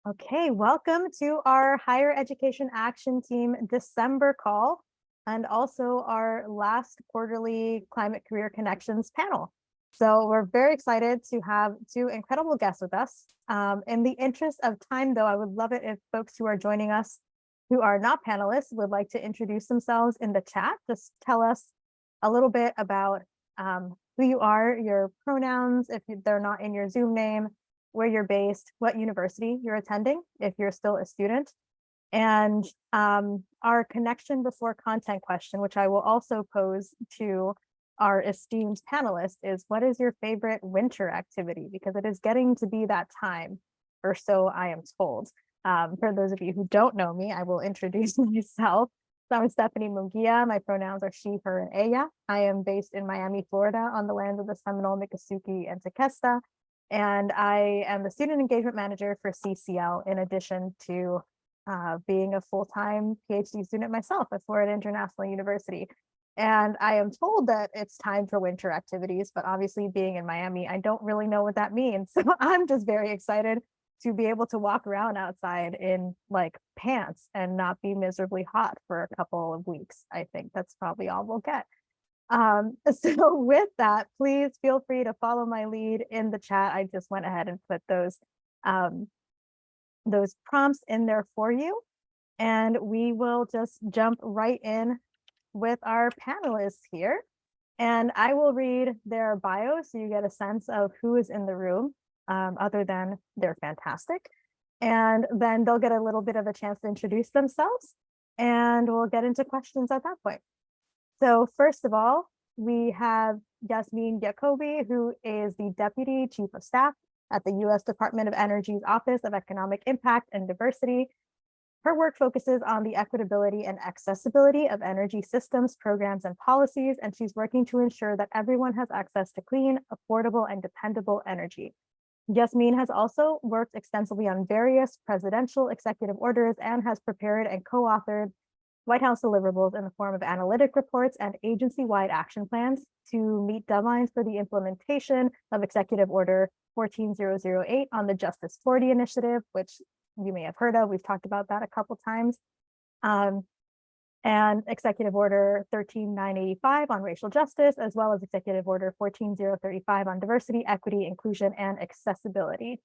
Okay, welcome to our Higher Education Action Team December call and also our last quarterly Climate Career Connections panel. So we're very excited to have two incredible guests with us. In the interest of time, though, I would love it if folks who are joining us who are not panelists would like to introduce themselves in the chat. Just tell us a little bit about who you are, your pronouns, if they're not in your Zoom name, where you're based, what university you're attending, if you're still a student, and our connection before content question, which I will also pose to our esteemed panelists, is what is your favorite winter activity? Because it is getting to be that time, or so I am told. For those of you who don't know me, I will introduce myself. So I'm Stephanie Munguia. My pronouns are she, her, and ella. I am based in Miami, Florida, on the lands of the Seminole, Miccosukee, and Tequesta. And I am the student engagement manager for CCL, in addition to being a full-time PhD student myself at Florida International University. And I am told that it's time for winter activities, but obviously being in Miami, I don't really know what that means. So I'm just very excited to be able to walk around outside in like pants and not be miserably hot for a couple of weeks. I think that's probably all we'll get. So with that, please feel free to follow my lead in the chat. I just went ahead and put those prompts in there for you. And we will just jump right in with our panelists here. And I will read their bio so you get a sense of who is in the room, other than they're fantastic. And then they'll get a little bit of a chance to introduce themselves, and we'll get into questions at that point. So first of all, we have Yasmin Yacoby, who is the Deputy Chief of Staff at the U.S. Department of Energy's Office of Economic Impact and Diversity. Her work focuses on the equitability and accessibility of energy systems, programs, and policies, and she's working to ensure that everyone has access to clean, affordable, and dependable energy. Yasmin has also worked extensively on various presidential executive orders and has prepared and co-authored White House deliverables in the form of analytic reports and agency-wide action plans to meet deadlines for the implementation of Executive Order 14008 on the Justice 40 initiative, which you may have heard of. We've talked about that a couple times. And Executive Order 13985 on racial justice, as well as Executive Order 14035 on diversity, equity, inclusion, and accessibility.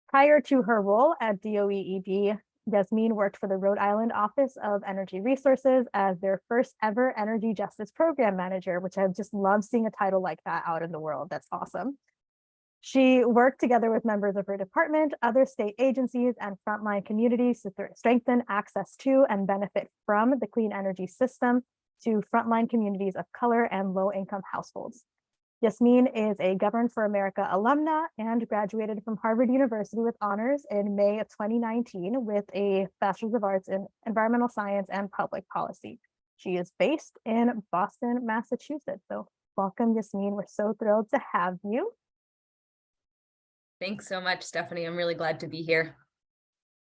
Prior to her role at DOE-ED, Yasmin worked for the Rhode Island Office of Energy Resources as their first ever Energy Justice Program Manager, which I just love seeing a title like that out in the world. That's awesome. She worked together with members of her department, other state agencies, and frontline communities to strengthen access to and benefit from the clean energy system to frontline communities of color and low-income households. Yasmin is a Govern for America alumna and graduated from Harvard University with honors in May of 2019 with a Bachelor's of Arts in Environmental Science and Public Policy. She is based in Boston, Massachusetts. So welcome, Yasmin. We're so thrilled to have you. Thanks so much, Stephanie. I'm really glad to be here.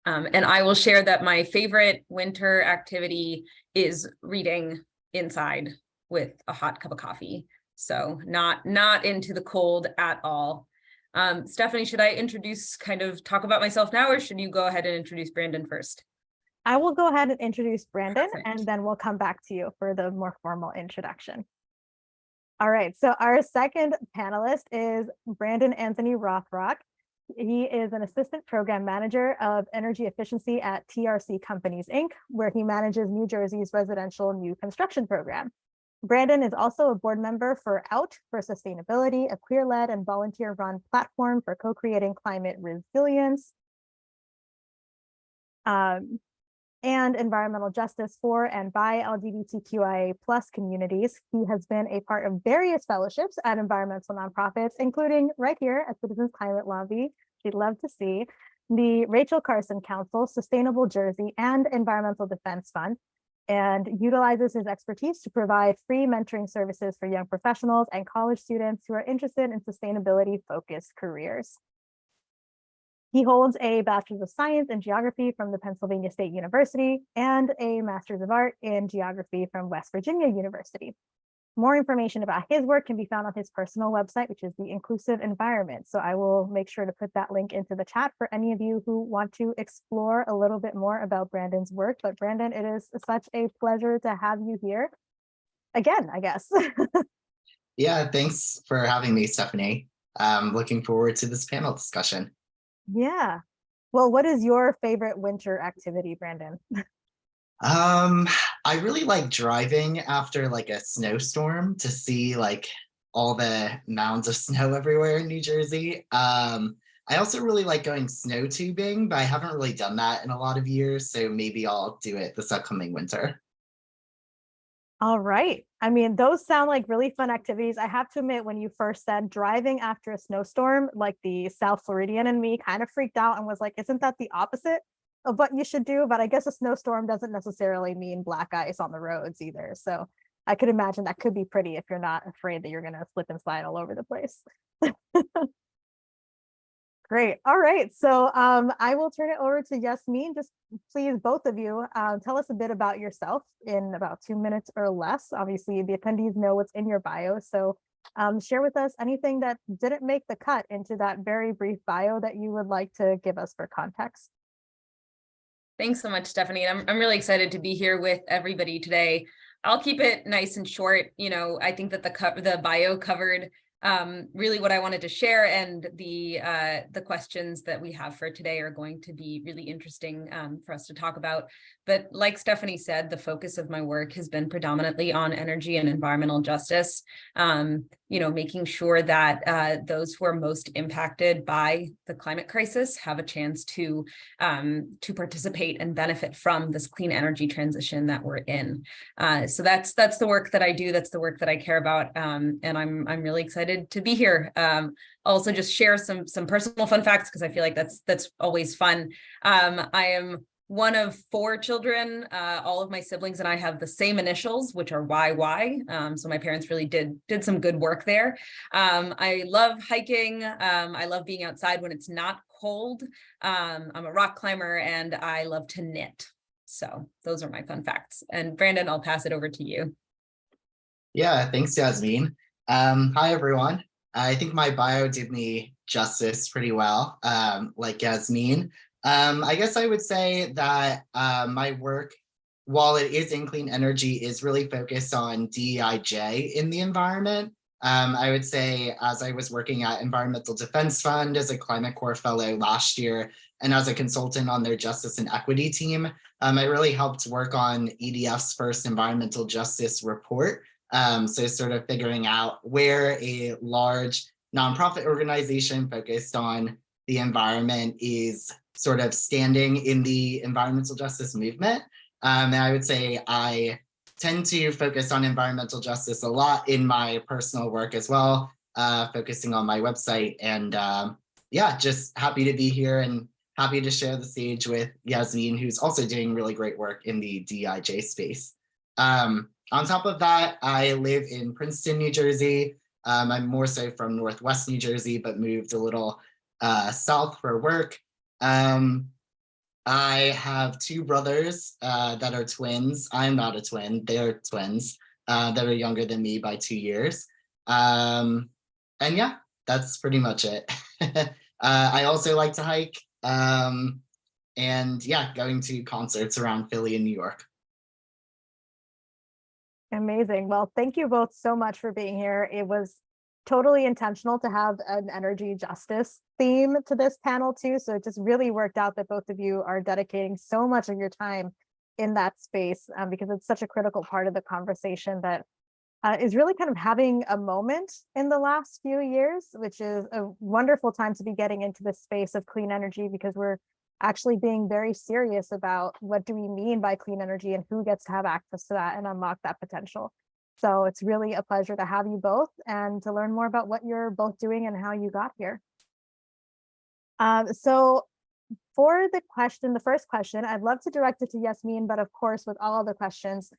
And I will share that my favorite winter activity is reading inside with a hot cup of coffee. So not into the cold at all. Stephanie, should I talk about myself now, or should you go ahead and introduce Brandon first? I will go ahead and introduce Brandon. Perfect. And then we'll come back to you for the more formal introduction. All right, so our second panelist is Brandon Anthony Rothrock. He is an assistant program manager of energy efficiency at TRC Companies, Inc., where he manages New Jersey's residential new construction program. Brandon is also a board member for OUT for Sustainability, a queer-led and volunteer-run platform for co-creating climate resilience and environmental justice for and by LGBTQIA+ communities. He has been a part of various fellowships at environmental nonprofits, including right here at Citizens Climate Lobby, we'd love to see, the Rachel Carson Council, Sustainable Jersey, and Environmental Defense Fund, and utilizes his expertise to provide free mentoring services for young professionals and college students who are interested in sustainability-focused careers. He holds a Bachelor's of Science in Geography from the Pennsylvania State University and a Master's of Art in Geography from West Virginia University. more information about his work can be found on his personal website, which is the Inclusive Environment. So I will make sure to put that link into the chat for any of you who want to explore a little bit more about Brandon's work. But Brandon, it is such a pleasure to have you here again, I guess. Yeah, thanks for having me, Stephanie. Looking forward to this panel discussion. Yeah. Well, what is your favorite winter activity, Brandon? I really like driving after like a snowstorm to see like all the mounds of snow everywhere in New Jersey. I also really like going snow tubing, but I haven't really done that in a lot of years, so maybe I'll do it this upcoming winter. All right. I mean, those sound like really fun activities. I have to admit, when you first said driving after a snowstorm, like the South Floridian in me kind of freaked out and was like, isn't that the opposite of what you should do? But I guess a snowstorm doesn't necessarily mean black ice on the roads either. So I could imagine that could be pretty if you're not afraid that you're going to slip and slide all over the place. Great. All right. So I will turn it over to Yasmin. Just please, both of you, tell us a bit about yourself in about 2 minutes or less. Obviously, the attendees know what's in your bio. So share with us anything that didn't make the cut into that very brief bio that you would like to give us for context. Thanks so much, Stephanie. I'm really excited to be here with everybody today. I'll keep it nice and short. You know, I think that the bio covered really what I wanted to share, and the questions that we have for today are going to be really interesting for us to talk about. But like Stephanie said, the focus of my work has been predominantly on energy and environmental justice. You know, making sure that those who are most impacted by the climate crisis have a chance to participate and benefit from this clean energy transition that we're in. So that's the work that I do. That's the work that I care about, and I'm really excited to be here. I'll also just share some personal fun facts because I feel like that's always fun. I am one of 4 children. All of my siblings and I have the same initials, which are YY. So my parents really did some good work there. I love hiking. I love being outside when it's not cold. I'm a rock climber and I love to knit. So those are my fun facts. And Brandon, I'll pass it over to you. Yeah, thanks, Yasmin. Hi, everyone. I think my bio did me justice pretty well, like Yasmin. I guess I would say that my work, while it is in clean energy, is really focused on DEIJ in the environment. I would say, as I was working at Environmental Defense Fund as a Climate Corps fellow last year, and as a consultant on their justice and equity team, I really helped work on EDF's first environmental justice report. So sort of figuring out where a large nonprofit organization focused on the environment is sort of standing in the environmental justice movement. And I would say I tend to focus on environmental justice a lot in my personal work as well, focusing on my website. And yeah, just happy to be here and happy to share the stage with Yasmin, who's also doing really great work in the DIJ space. On top of that, I live in Princeton, New Jersey. I'm more so from Northwest New Jersey, but moved a little south for work. I have 2 brothers that are twins. I'm not a twin, they're twins that are younger than me by 2 years. And yeah, that's pretty much it. I also like to hike, and yeah, going to concerts around Philly and New York. Amazing. Well, thank you both so much for being here. It was totally intentional to have an energy justice theme to this panel too. So it just really worked out that both of you are dedicating so much of your time in that space because it's such a critical part of the conversation that is really kind of having a moment in the last few years, which is a wonderful time to be getting into the space of clean energy because we're actually being very serious about what do we mean by clean energy and who gets to have access to that and unlock that potential. So it's really a pleasure to have you both and to learn more about what you're both doing and how you got here. So for the first question, I'd love to direct it to Yasmin, but of course, with all other questions,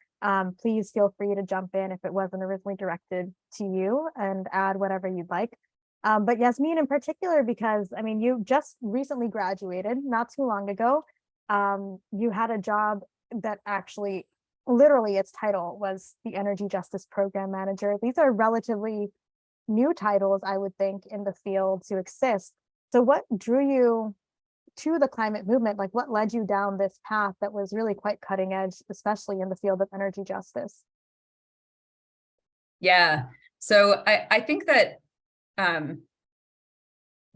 please feel free to jump in if it wasn't originally directed to you and add whatever you'd like. But Yasmin in particular, because I mean, you just recently graduated not too long ago. You had a job that actually literally its title was the Energy Justice Program Manager. These are relatively new titles, I would think, in the field to exist. So what drew you to the climate movement? Like, what led you down this path that was really quite cutting edge, especially in the field of energy justice? Yeah, so I think that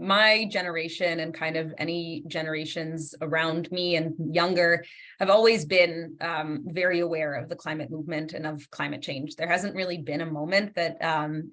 my generation and kind of any generations around me and younger have always been very aware of the climate movement and of climate change. There hasn't really been a moment that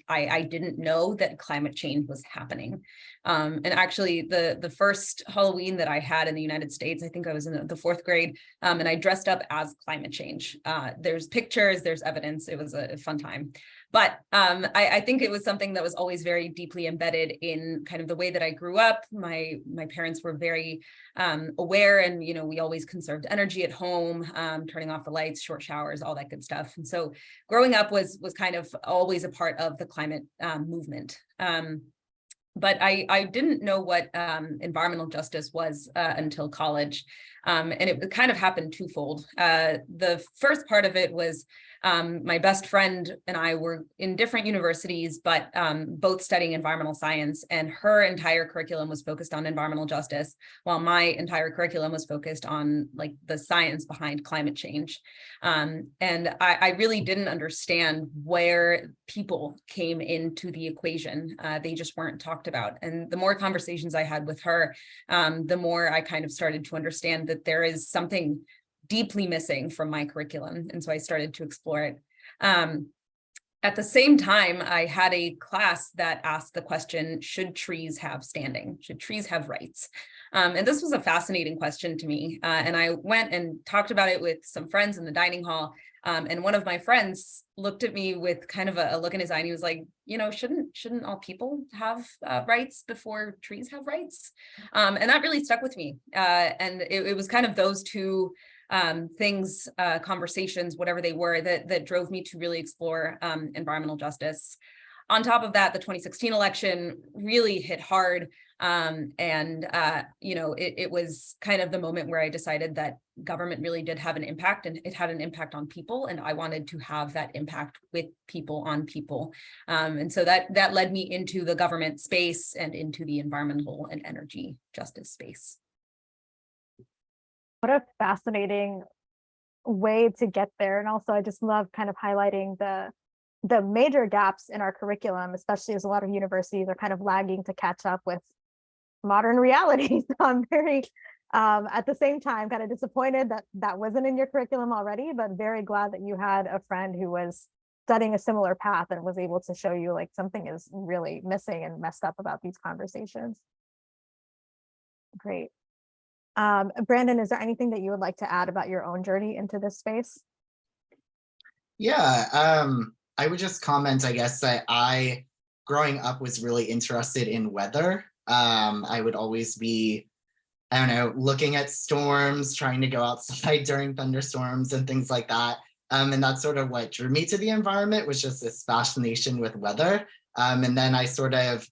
I didn't know that climate change was happening. And actually the first Halloween that I had in the United States, I think I was in the 4th grade, and I dressed up as climate change. There's pictures, there's evidence. It was a fun time. But I think it was something that was always very deeply embedded in kind of the way that I grew up. My parents were very aware, and we always conserved energy at home, turning off the lights, short showers, all that good stuff. And so growing up was kind of always a part of the climate movement. But I didn't know what environmental justice was until college. And it kind of happened twofold. The first part of it was my best friend and I were in different universities, but both studying environmental science, and her entire curriculum was focused on environmental justice, while my entire curriculum was focused on like the science behind climate change. And I really didn't understand where people came into the equation. They just weren't talked about. And the more conversations I had with her, the more I kind of started to understand that there is something deeply missing from my curriculum. And so I started to explore it. At the same time, I had a class that asked the question, should trees have standing? Should trees have rights? And this was a fascinating question to me. And I went and talked about it with some friends in the dining hall. And one of my friends looked at me with kind of a look in his eye, and he was like, shouldn't all people have rights before trees have rights? And that really stuck with me. And it was kind of those two things, conversations, whatever they were, that drove me to really explore environmental justice. On top of that, the 2016 election really hit hard. It was kind of the moment where I decided that government really did have an impact, and it had an impact on people, and I wanted to have that impact with people on people. And so that led me into the government space and into the environmental and energy justice space. What a fascinating way to get there. And also, I just love kind of highlighting the major gaps in our curriculum, especially as a lot of universities are kind of lagging to catch up with modern realities. I'm very, at the same time, kind of disappointed that wasn't in your curriculum already, but very glad that you had a friend who was studying a similar path and was able to show you like something is really missing and messed up about these conversations. Great. Brandon, is there anything that you would like to add about your own journey into this space? Yeah, I would just comment, I guess, that I, growing up, was really interested in weather. I would always be, I don't know, looking at storms, trying to go outside during thunderstorms and things like that. And that's sort of what drew me to the environment, was just this fascination with weather. And then I sort of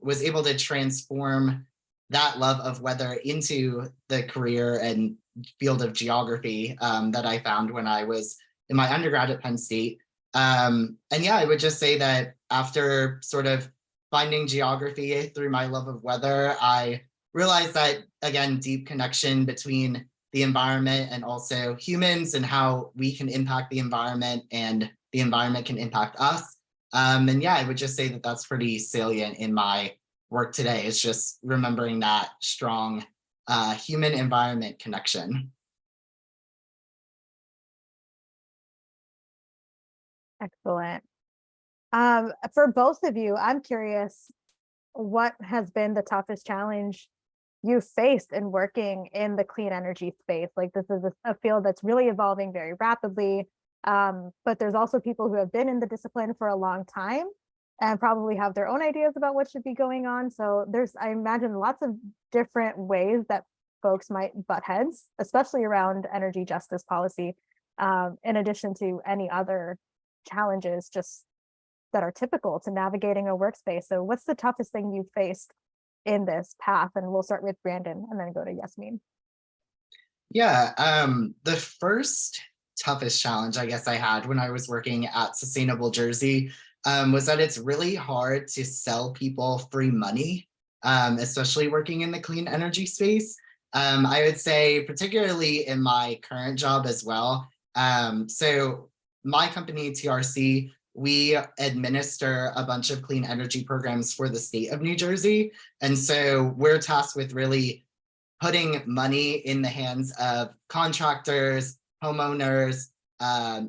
was able to transform that love of weather into the career and field of geography that I found when I was in my undergrad at Penn State. And yeah, I would just say that after sort of finding geography through my love of weather, I realized that, again, deep connection between the environment and also humans, and how we can impact the environment and the environment can impact us. And yeah, I would just say that that's pretty salient in my work today. It's just remembering that strong human environment connection. Excellent. For both of you, I'm curious, what has been the toughest challenge you faced in working in the clean energy space? Like, this is a field that's really evolving very rapidly, but there's also people who have been in the discipline for a long time and probably have their own ideas about what should be going on. So there's, I imagine, lots of different ways that folks might butt heads, especially around energy justice policy, in addition to any other challenges just that are typical to navigating a workspace. So what's the toughest thing you've faced in this path? And we'll start with Brandon and then go to Yasmin. Yeah, the first toughest challenge I guess I had when I was working at Sustainable Jersey was that it's really hard to sell people free money, especially working in the clean energy space. I would say particularly in my current job as well. So my company, TRC, we administer a bunch of clean energy programs for the state of New Jersey. And so we're tasked with really putting money in the hands of contractors, homeowners,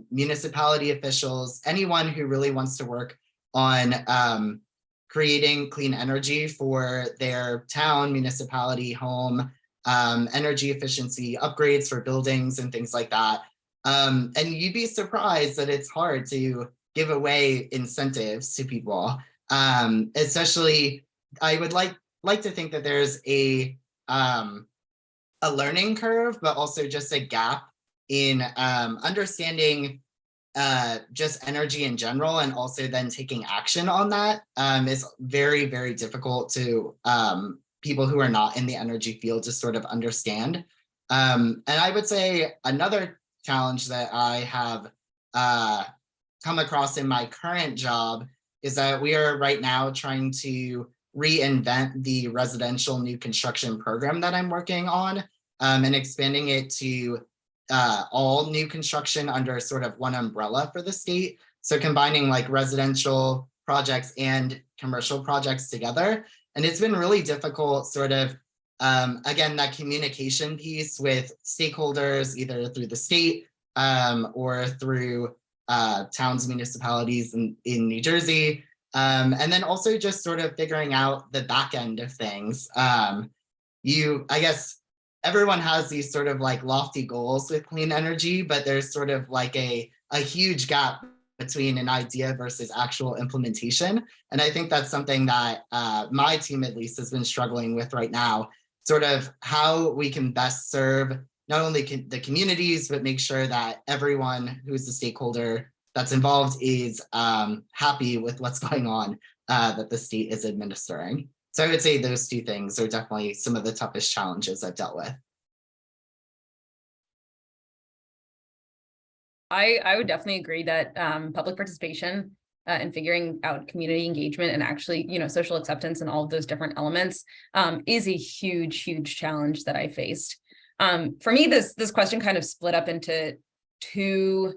municipality officials, anyone who really wants to work on creating clean energy for their town, municipality, home, energy efficiency upgrades for buildings and things like that. And you'd be surprised that it's hard to give away incentives to people. Especially, I would like to think that there's a learning curve, but also just a gap in understanding just energy in general, and also then taking action on that is very, very difficult to people who are not in the energy field to sort of understand. And I would say another challenge that I have come across in my current job is that we are right now trying to reinvent the residential new construction program that I'm working on, and expanding it to all new construction under sort of one umbrella for the state. So combining like residential projects and commercial projects together. And it's been really difficult sort of, again, that communication piece with stakeholders, either through the state or through towns, municipalities in New Jersey. And then also just sort of figuring out the back end of things. I guess everyone has these sort of like lofty goals with clean energy, but there's sort of like a huge gap between an idea versus actual implementation. And I think that's something that my team at least has been struggling with right now, sort of how we can best serve not only the communities, but make sure that everyone who's the stakeholder that's involved is happy with what's going on that the state is administering. So I would say those two things are definitely some of the toughest challenges I've dealt with. I would definitely agree that public participation and figuring out community engagement and actually, social acceptance and all of those different elements is a huge, huge challenge that I faced. For me, this question kind of split up into two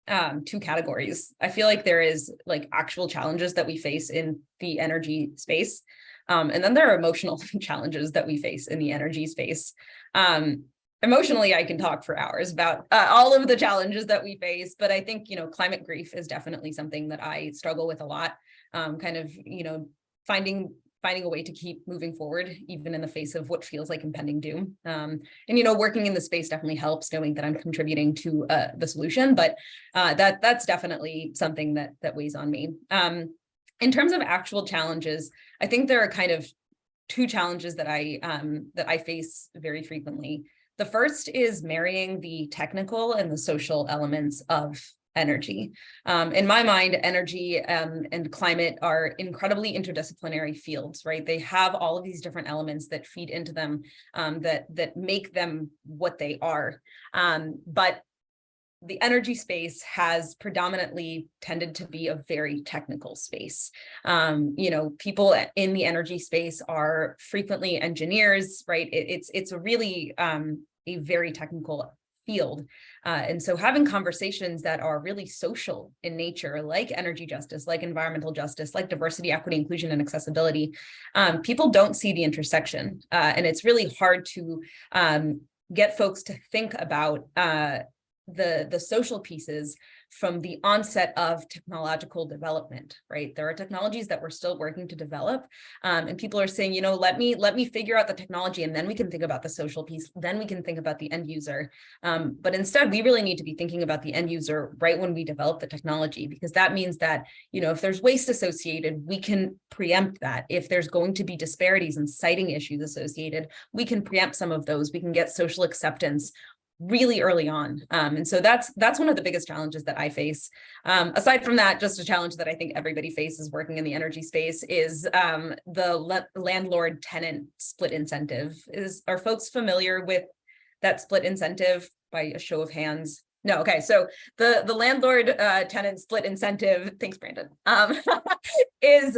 categories. I feel like there is like actual challenges that we face in the energy space. And then there are emotional challenges that we face in the energy space. Emotionally, I can talk for hours about all of the challenges that we face, but I think, climate grief is definitely something that I struggle with a lot, finding a way to keep moving forward, even in the face of what feels like impending doom. And, working in the space definitely helps, knowing that I'm contributing to the solution, but that's definitely something that weighs on me. In terms of actual challenges, I think there are kind of two challenges that I face very frequently. The first is marrying the technical and the social elements of energy. In my mind, energy and climate are incredibly interdisciplinary fields, right? They have all of these different elements that feed into them, that make them what they are. But the energy space has predominantly tended to be a very technical space. People in the energy space are frequently engineers, right? It's a really a very technical field. And so having conversations that are really social in nature, like energy justice, like environmental justice, like diversity, equity, inclusion, and accessibility, people don't see the intersection. And it's really hard to get folks to think about the social pieces from the onset of technological development, right? There are technologies that we're still working to develop, and people are saying, let me figure out the technology, and then we can think about the social piece, then we can think about the end user. But instead, we really need to be thinking about the end user right when we develop the technology, because that means that, if there's waste associated, we can preempt that. If there's going to be disparities and siting issues associated, we can preempt some of those. We can get social acceptance really early on. And so that's one of the biggest challenges that I face. Aside from that, just a challenge that I think everybody faces working in the energy space is the landlord-tenant split incentive. Are folks familiar with that split incentive? By a show of hands, No, okay. So the landlord tenant split incentive, thanks, Brandon, is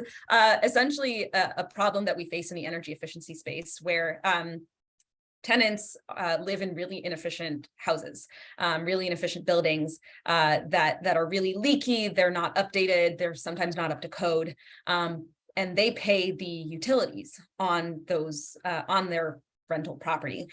essentially a problem that we face in the energy efficiency space, where tenants live in really inefficient houses, really inefficient buildings that are really leaky. They're not updated. They're sometimes not up to code, and they pay the utilities on those on their rental property.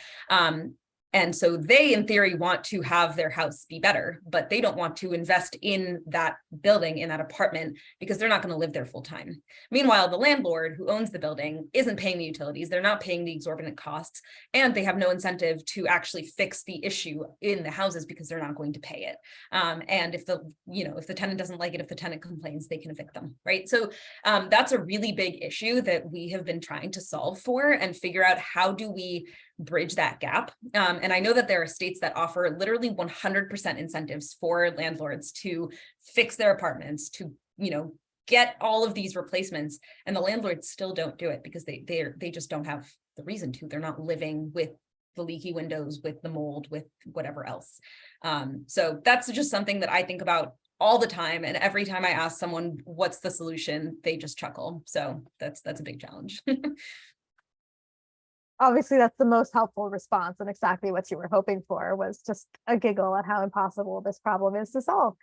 And so they, in theory, want to have their house be better, but they don't want to invest in that building, in that apartment, because they're not going to live there full time. Meanwhile, the landlord who owns the building isn't paying the utilities. They're not paying the exorbitant costs, and they have no incentive to actually fix the issue in the houses because they're not going to pay it. And if the tenant doesn't like it, if the tenant complains, they can evict them, right? So that's a really big issue that we have been trying to solve for and figure out, how do we bridge that gap. And I know that there are states that offer literally 100% incentives for landlords to fix their apartments, to, get all of these replacements, and the landlords still don't do it because they just don't have the reason to. They're not living with the leaky windows, with the mold, with whatever else. So that's just something that I think about all the time. And every time I ask someone, what's the solution, they just chuckle. So that's a big challenge. Obviously, that's the most helpful response, and exactly what you were hoping for was just a giggle at how impossible this problem is to solve.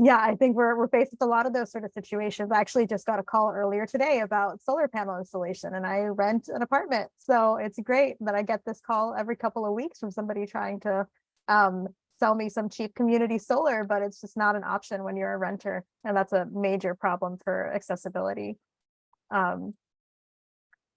Yeah, I think we're faced with a lot of those sort of situations. I actually just got a call earlier today about solar panel installation, and I rent an apartment. So it's great that I get this call every couple of weeks from somebody trying to sell me some cheap community solar, but it's just not an option when you're a renter. And that's a major problem for accessibility.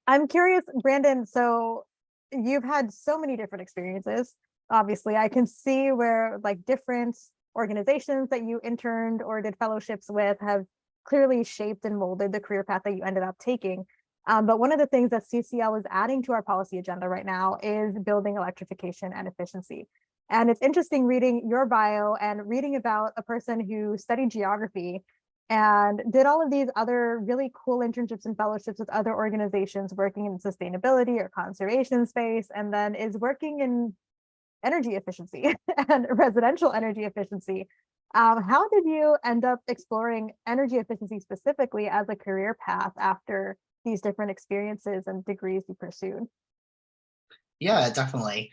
I'm curious, Brandon, so you've had so many different experiences. Obviously, I can see where like different organizations that you interned or did fellowships with have clearly shaped and molded the career path that you ended up taking. But one of the things that CCL is adding to our policy agenda right now is building electrification and efficiency. And it's interesting reading your bio and reading about a person who studied geography and did all of these other really cool internships and fellowships with other organizations working in sustainability or conservation space, and then is working in energy efficiency and residential energy efficiency. How did you end up exploring energy efficiency specifically as a career path after these different experiences and degrees you pursued? Yeah, definitely.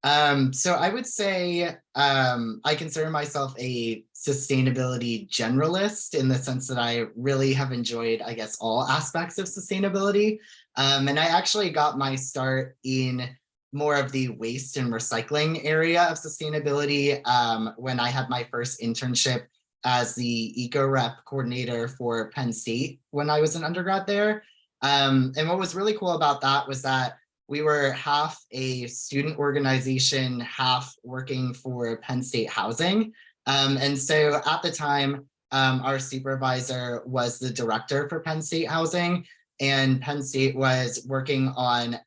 So I would say I consider myself a sustainability generalist in the sense that I really have enjoyed, I guess, all aspects of sustainability. And I actually got my start in more of the waste and recycling area of sustainability when I had my first internship as the eco rep coordinator for Penn State when I was an undergrad there. And what was really cool about that was that we were half a student organization, half working for Penn State Housing. And so at the time, our supervisor was the director for Penn State Housing, and Penn State was working on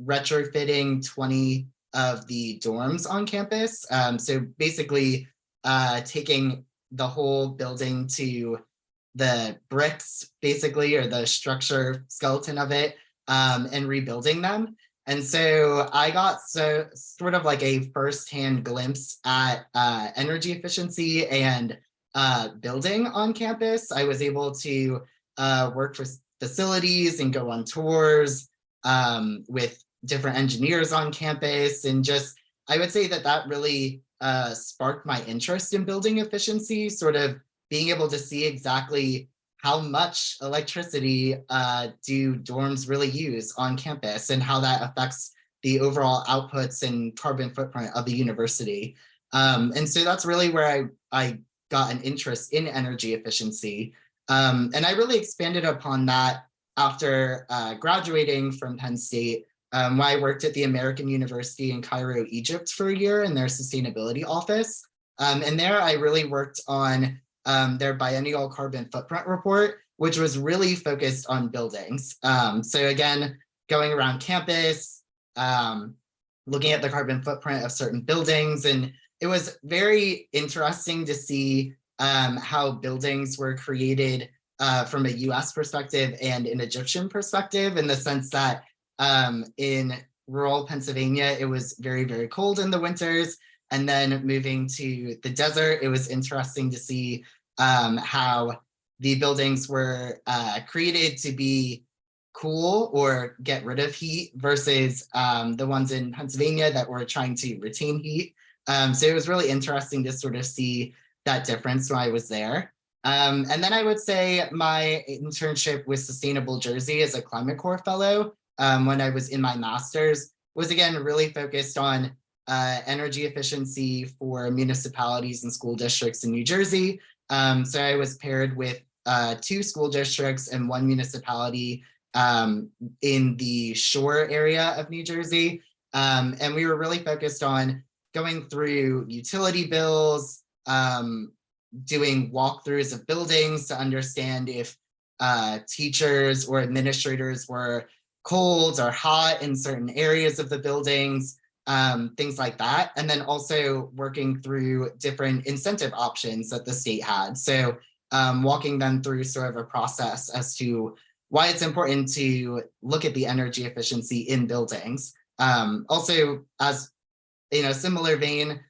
retrofitting 20 of the dorms on campus. So basically taking the whole building to the bricks, basically, or the structure skeleton of it, and rebuilding them. And so I got sort of like a firsthand glimpse at energy efficiency and building on campus. I was able to work for facilities and go on tours with different engineers on campus. And just, I would say that that really sparked my interest in building efficiency, sort of being able to see exactly how much electricity do dorms really use on campus and how that affects the overall outputs and carbon footprint of the university. And so that's really where I got an interest in energy efficiency. And I really expanded upon that after graduating from Penn State, when I worked at the American University in Cairo, Egypt for a year in their sustainability office. And there I really worked on their biennial carbon footprint report, which was really focused on buildings. So again, going around campus, looking at the carbon footprint of certain buildings. And it was very interesting to see how buildings were created from a US perspective and an Egyptian perspective, in the sense that in rural Pennsylvania, it was very, very cold in the winters. And then moving to the desert, it was interesting to see how the buildings were created to be cool or get rid of heat versus the ones in Pennsylvania that were trying to retain heat. So it was really interesting to sort of see that difference when I was there. And then I would say my internship with Sustainable Jersey as a Climate Corps fellow when I was in my master's was again really focused on energy efficiency for municipalities and school districts in New Jersey. So I was paired with 2 school districts and 1 municipality in the shore area of New Jersey. And we were really focused on going through utility bills, doing walkthroughs of buildings to understand if teachers or administrators were cold or hot in certain areas of the buildings, things like that. And then also working through different incentive options that the state had. So walking them through sort of a process as to why it's important to look at the energy efficiency in buildings. Also, as in a similar vein,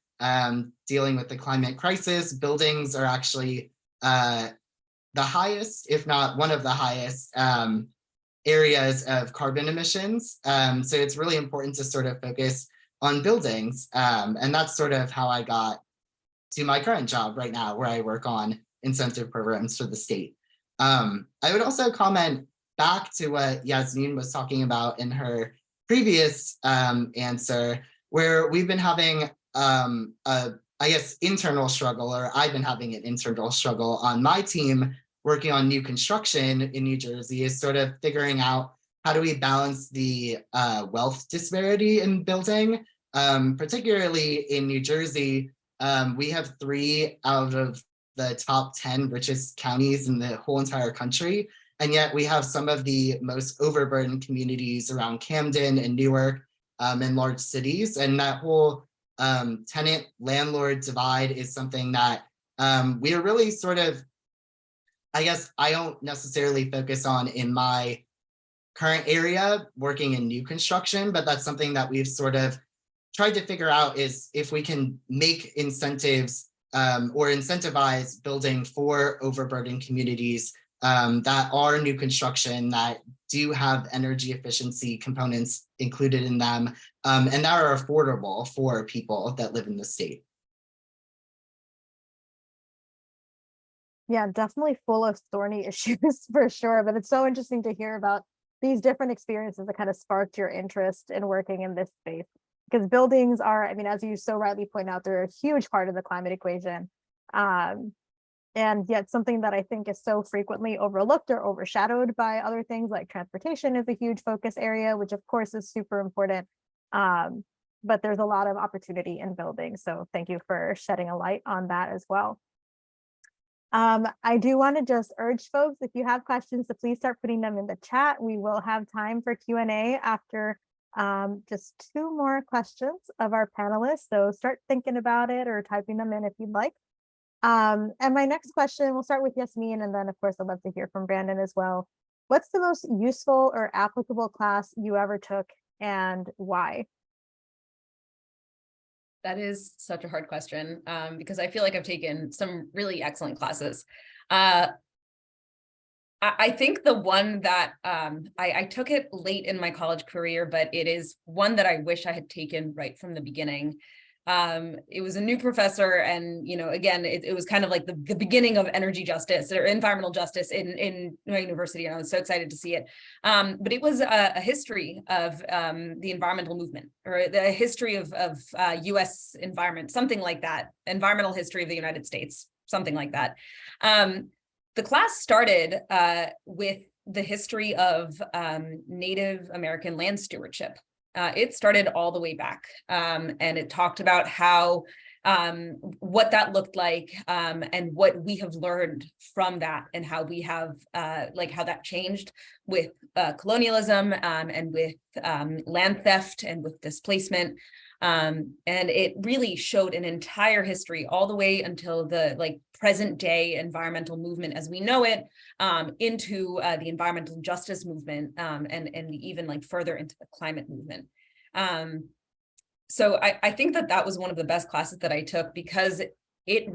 dealing with the climate crisis, buildings are actually the highest, if not one of the highest areas of carbon emissions. So it's really important to sort of focus on buildings. And that's sort of how I got to my current job right now, where I work on incentive programs for the state. I would also comment back to what Yasmin was talking about in her previous answer, where we've been having I guess, internal struggle, or I've been having an internal struggle on my team working on new construction in New Jersey, is sort of figuring out how do we balance the wealth disparity in building, particularly in New Jersey. We have 3 out of the top 10 richest counties in the whole entire country. And yet we have some of the most overburdened communities around Camden and Newark in large cities. And that whole tenant landlord divide is something that we are really sort of, I guess I don't necessarily focus on in my current area working in new construction, but that's something that we've sort of tried to figure out, is if we can make incentives or incentivize building for overburdened communities that are new construction, that do have energy efficiency components included in them, and that are affordable for people that live in the state. Yeah, definitely full of thorny issues for sure. But it's so interesting to hear about these different experiences that kind of sparked your interest in working in this space. Because buildings are, I mean, as you so rightly point out, they're a huge part of the climate equation. And yet something that I think is so frequently overlooked or overshadowed by other things, like transportation is a huge focus area, which of course is super important. But there's a lot of opportunity in buildings. So thank you for shedding a light on that as well. I do want to just urge folks, if you have questions, to please start putting them in the chat. We will have time for Q&A after just 2 more questions of our panelists. So start thinking about it or typing them in if you'd like. And my next question, we'll start with Yasmin, and then of course I'd love to hear from Brandon as well. What's the most useful or applicable class you ever took, and why? That is such a hard question because I feel like I've taken some really excellent classes. I think the one that I took it late in my college career, but it is one that I wish I had taken right from the beginning. It was a new professor, and again, it was kind of like the beginning of energy justice or environmental justice in my university, and I was so excited to see it. But it was a history of the environmental movement, or the history of U.S. environment, something like that, environmental history of the United States, something like that. The class started with the history of Native American land stewardship. It started all the way back, and it talked about how what that looked like, and what we have learned from that, and how we have how that changed with colonialism, and with land theft, and with displacement. And it really showed an entire history all the way until the present day environmental movement as we know it, into the environmental justice movement, and even further into the climate movement. So I think that was one of the best classes that I took, because it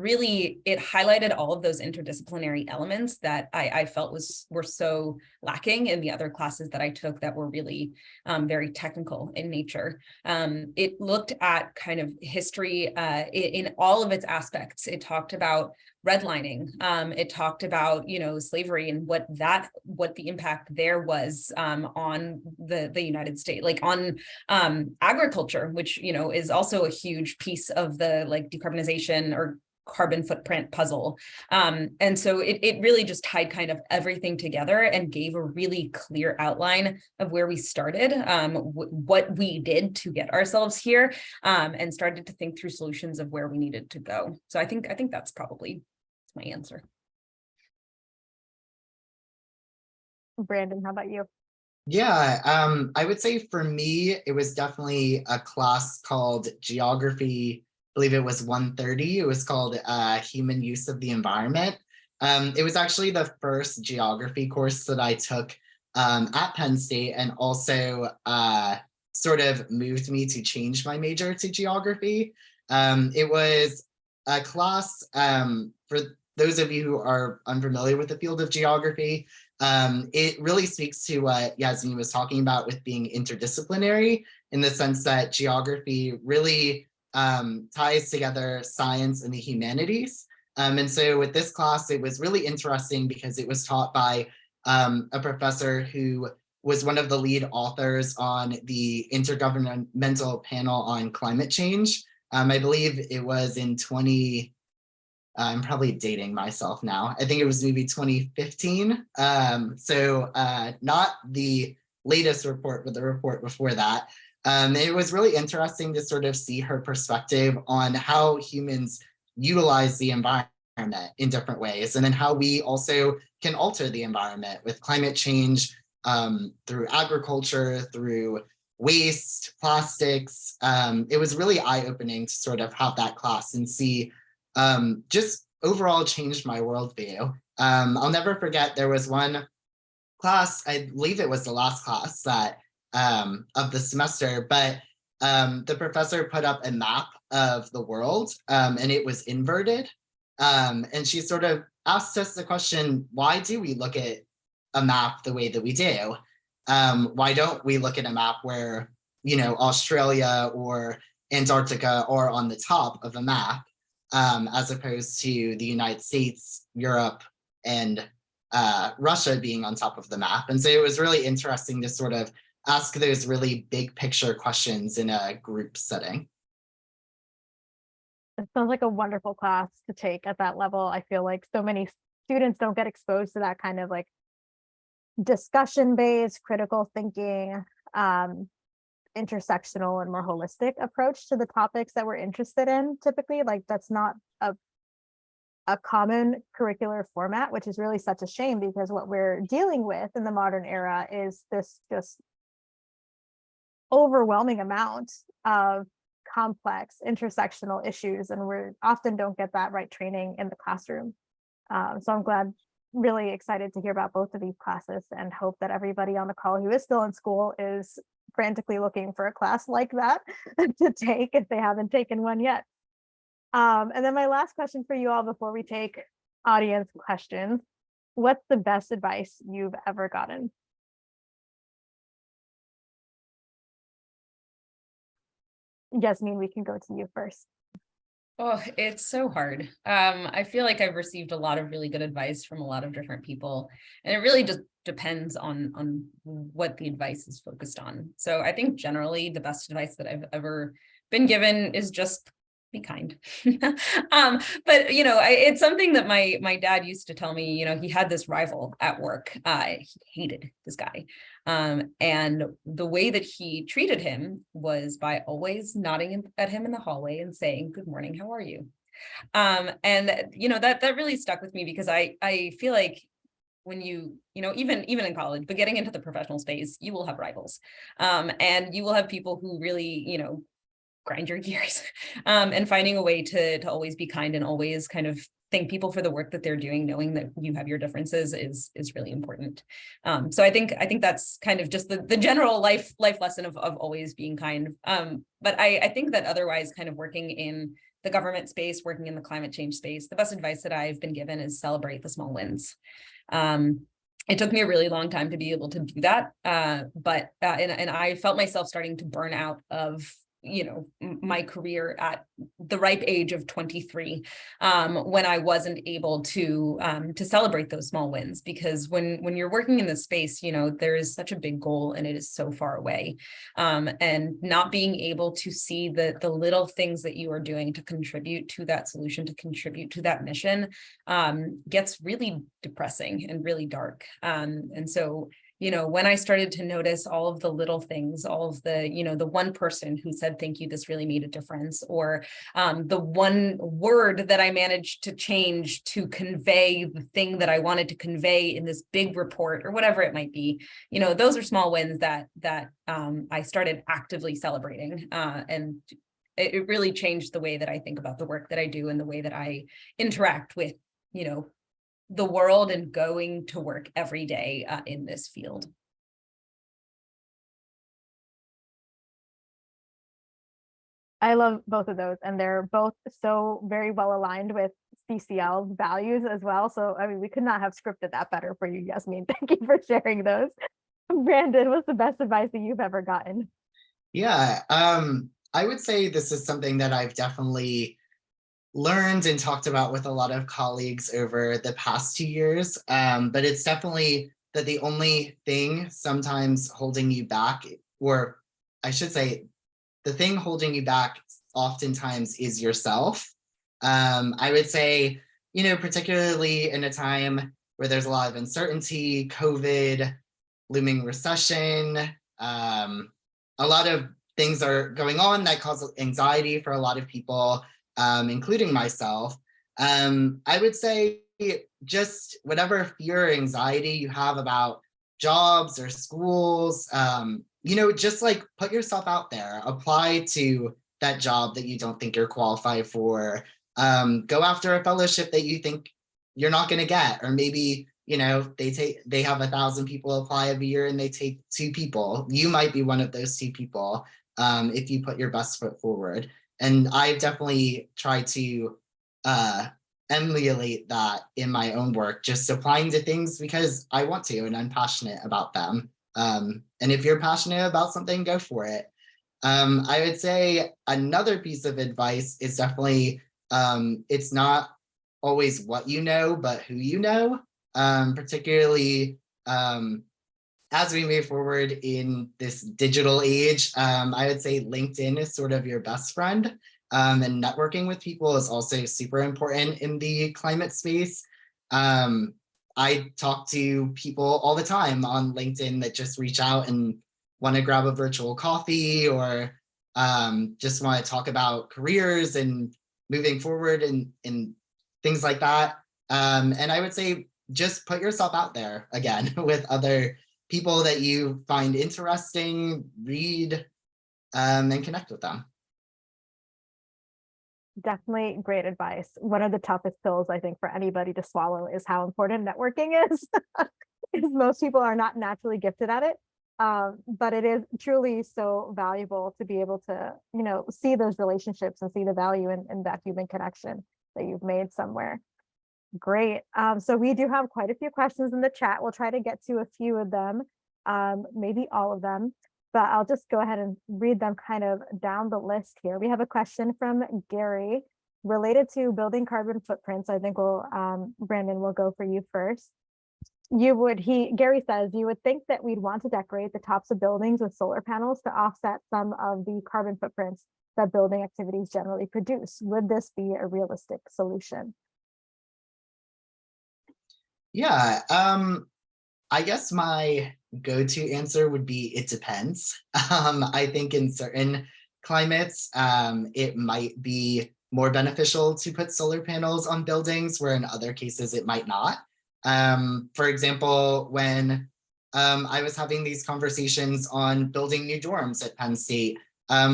highlighted all of those interdisciplinary elements that I felt were so lacking in the other classes that I took that were really very technical in nature. It looked at kind of history in all of its aspects. It talked about redlining. It talked about, slavery and what the impact there was on the United States, like on agriculture, which, is also a huge piece of the decarbonization or carbon footprint puzzle. And so it really just tied kind of everything together and gave a really clear outline of where we started, what we did to get ourselves here, and started to think through solutions of where we needed to go. So I think that's probably my answer. Brandon, how about you? Yeah, I would say for me, it was definitely a class called Geography. I believe it was 130. It was called Human Use of the Environment. It was actually the first geography course that I took at Penn State, and also sort of moved me to change my major to geography. It was a class, for those of you who are unfamiliar with the field of geography, it really speaks to what Yasmin was talking about with being interdisciplinary, in the sense that geography really ties together science and the humanities. And so with this class, it was really interesting because it was taught by a professor who was one of the lead authors on the Intergovernmental Panel on Climate Change. I believe it was in I'm probably dating myself now. I think it was maybe 2015. So not the latest report, but the report before that. It was really interesting to sort of see her perspective on how humans utilize the environment in different ways, and then how we also can alter the environment with climate change, through agriculture, through waste, plastics. It was really eye-opening to sort of have that class and see just overall changed my worldview. I'll never forget, there was one class, I believe it was the last class that of the semester, but the professor put up a map of the world, and it was inverted. And she sort of asked us the question, why do we look at a map the way that we do? Why don't we look at a map where, Australia or Antarctica are on the top of a map, as opposed to the United States, Europe, and Russia being on top of the map? And so it was really interesting to sort of ask those really big picture questions in a group setting. It sounds like a wonderful class to take at that level. I feel like so many students don't get exposed to that kind of discussion-based, critical thinking, intersectional and more holistic approach to the topics that we're interested in. Typically, that's not a common curricular format, which is really such a shame, because what we're dealing with in the modern era is this just overwhelming amount of complex intersectional issues, and we often don't get that right training in the classroom. So I'm really excited to hear about both of these classes, and hope that everybody on the call who is still in school is frantically looking for a class like that to take if they haven't taken one yet. And then my last question for you all before we take audience questions: what's the best advice you've ever gotten? Yasmin, we can go to you first. Oh, it's so hard. I feel like I've received a lot of really good advice from a lot of different people, and it really just depends on what the advice is focused on. So I think generally the best advice that I've ever been given is just be kind. But it's something that my dad used to tell me. He had this rival at work. He hated this guy. And the way that he treated him was by always nodding at him in the hallway and saying, "Good morning, how are you?" And that really stuck with me, because I feel like when even in college, but getting into the professional space, you will have rivals. And you will have people who really, grind your gears, and finding a way to always be kind and always kind of thank people for the work that they're doing, knowing that you have your differences is really important. So I think that's kind of just the general life lesson of always being kind. But I think that otherwise, kind of working in the government space, working in the climate change space, the best advice that I've been given is celebrate the small wins. It took me a really long time to be able to do that, but I felt myself starting to burn out of my career at the ripe age of 23, when I wasn't able to celebrate those small wins, because when you're working in this space, there is such a big goal and it is so far away, and not being able to see the little things that you are doing to contribute to that solution, to contribute to that mission, gets really depressing and really dark. And so when I started to notice all of the little things, all of the, the one person who said, thank you, this really made a difference, or the one word that I managed to change to convey the thing that I wanted to convey in this big report, or whatever it might be, those are small wins that I started actively celebrating. And it really changed the way that I think about the work that I do and the way that I interact with, the world and going to work every day in this field. I love both of those, and they're both so very well aligned with CCL values as well. So, I mean, we could not have scripted that better for you, Yasmin. Thank you for sharing those. Brandon, what's the best advice that you've ever gotten? Yeah, I would say this is something that I've definitely learned and talked about with a lot of colleagues over the past 2 years, but it's definitely that the only thing sometimes holding you back, or I should say, the thing holding you back oftentimes is yourself. I would say, particularly in a time where there's a lot of uncertainty, COVID, looming recession, a lot of things are going on that cause anxiety for a lot of people, including myself. I would say just whatever fear or anxiety you have about jobs or schools, just like put yourself out there, apply to that job that you don't think you're qualified for, go after a fellowship that you think you're not going to get, or maybe, they have 1,000 people apply every year and they take 2 people. You might be one of those 2 people if you put your best foot forward. And I've definitely tried to emulate that in my own work, just applying to things because I want to and I'm passionate about them. And if you're passionate about something, go for it. I would say another piece of advice is definitely, it's not always what you know, but who you know, particularly as we move forward in this digital age. I would say LinkedIn is sort of your best friend, and networking with people is also super important in the climate space. I talk to people all the time on LinkedIn that just reach out and want to grab a virtual coffee, or just want to talk about careers and moving forward and things like that. And I would say just put yourself out there again with other people that you find interesting, read, and connect with them. Definitely great advice. One of the toughest pills, I think, for anybody to swallow is how important networking is. Because most people are not naturally gifted at it. But it is truly so valuable to be able to, see those relationships and see the value in that human connection that you've made somewhere. Great. So we do have quite a few questions in the chat. We'll try to get to a few of them, maybe all of them, but I'll just go ahead and read them kind of down the list here. We have a question from Gary related to building carbon footprints. I think Brandon, will go for you first. Gary says, you would think that we'd want to decorate the tops of buildings with solar panels to offset some of the carbon footprints that building activities generally produce. Would this be a realistic solution? Yeah, I guess my go-to answer would be it depends. I think in certain climates, it might be more beneficial to put solar panels on buildings, where in other cases it might not. For example, when I was having these conversations on building new dorms at Penn State,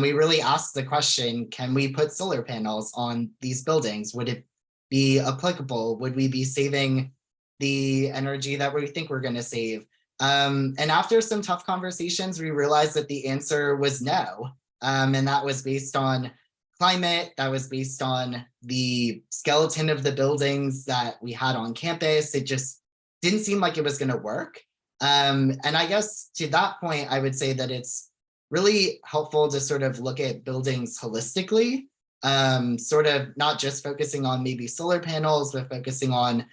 we really asked the question, can we put solar panels on these buildings? Would it be applicable? Would we be saving the energy that we think we're going to save? And after some tough conversations, we realized that the answer was no. And that was based on climate, that was based on the skeleton of the buildings that we had on campus. It just didn't seem like it was going to work. And I guess to that point, I would say that it's really helpful to sort of look at buildings holistically, sort of not just focusing on maybe solar panels, but focusing on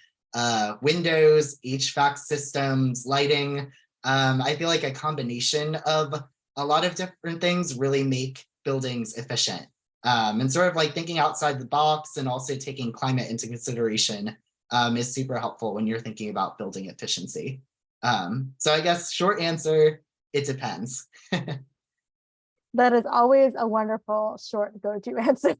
windows, HVAC systems, lighting. I feel like a combination of a lot of different things really make buildings efficient. And sort of like thinking outside the box and also taking climate into consideration is super helpful when you're thinking about building efficiency. So I guess short answer, it depends. That is always a wonderful short go-to answer.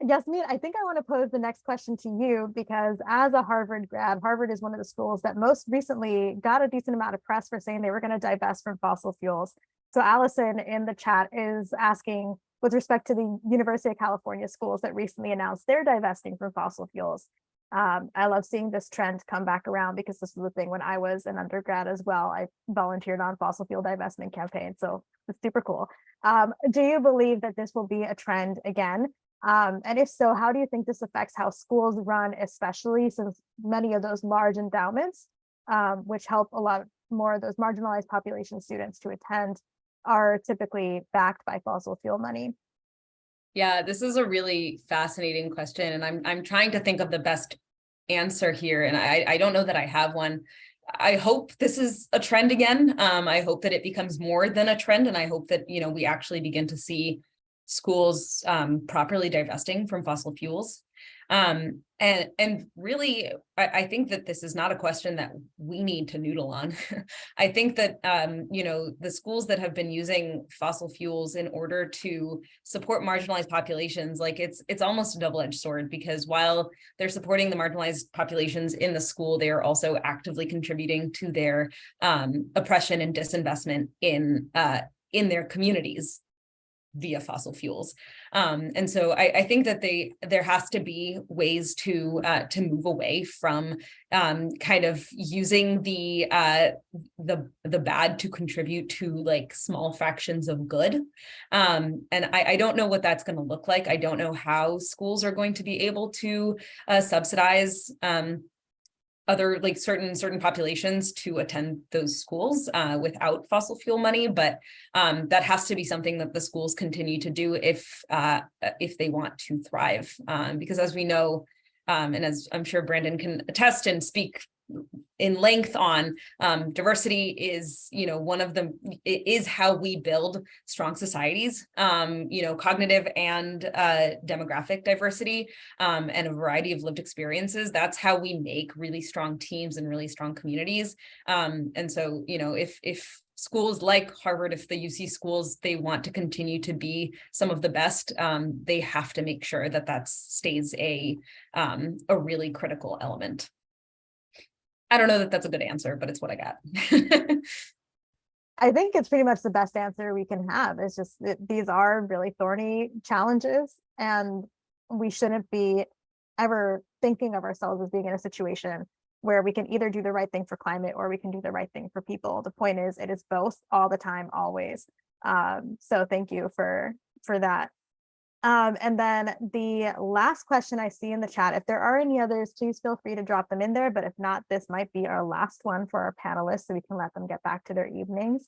Yasmin, I think I want to pose the next question to you, because as a Harvard grad, Harvard is one of the schools that most recently got a decent amount of press for saying they were going to divest from fossil fuels. So Allison in the chat is asking, with respect to the University of California schools that recently announced they're divesting from fossil fuels. I love seeing this trend come back around, because this was the thing when I was an undergrad as well. I volunteered on fossil fuel divestment campaign, so it's super cool. Do you believe that this will be a trend again? And if so, how do you think this affects how schools run, especially since many of those large endowments, which help a lot more of those marginalized population students to attend, are typically backed by fossil fuel money? Yeah, this is a really fascinating question, and I'm trying to think of the best answer here, and I don't know that I have one. I hope this is a trend again. I hope that it becomes more than a trend, and I hope that, you know, we actually begin to see schools properly divesting from fossil fuels. And really, I think that this is not a question that we need to noodle on. I think that, you know, the schools that have been using fossil fuels in order to support marginalized populations, like it's almost a double-edged sword, because while they're supporting the marginalized populations in the school, they are also actively contributing to their oppression and disinvestment in their communities via fossil fuels. And so I think that there has to be ways to move away from kind of using the bad to contribute to like small fractions of good. And I don't know what that's going to look like. I don't know how schools are going to be able to subsidize other like certain populations to attend those schools without fossil fuel money, but that has to be something that the schools continue to do if they want to thrive, because as we know, and as I'm sure Brandon can attest and speak in length on, diversity is, you know, it is how we build strong societies, you know, cognitive and demographic diversity, and a variety of lived experiences. That's how we make really strong teams and really strong communities. And so, you know, if schools like Harvard, if the UC schools, they want to continue to be some of the best, they have to make sure that that stays a really critical element. I don't know that that's a good answer, but it's what I got. I think it's pretty much the best answer we can have. It's just these are really thorny challenges, and we shouldn't be ever thinking of ourselves as being in a situation where we can either do the right thing for climate or we can do the right thing for people. The point is, it is both all the time, always. So thank you for that. And then the last question I see in the chat, if there are any others, please feel free to drop them in there. But if not, this might be our last one for our panelists, so we can let them get back to their evenings.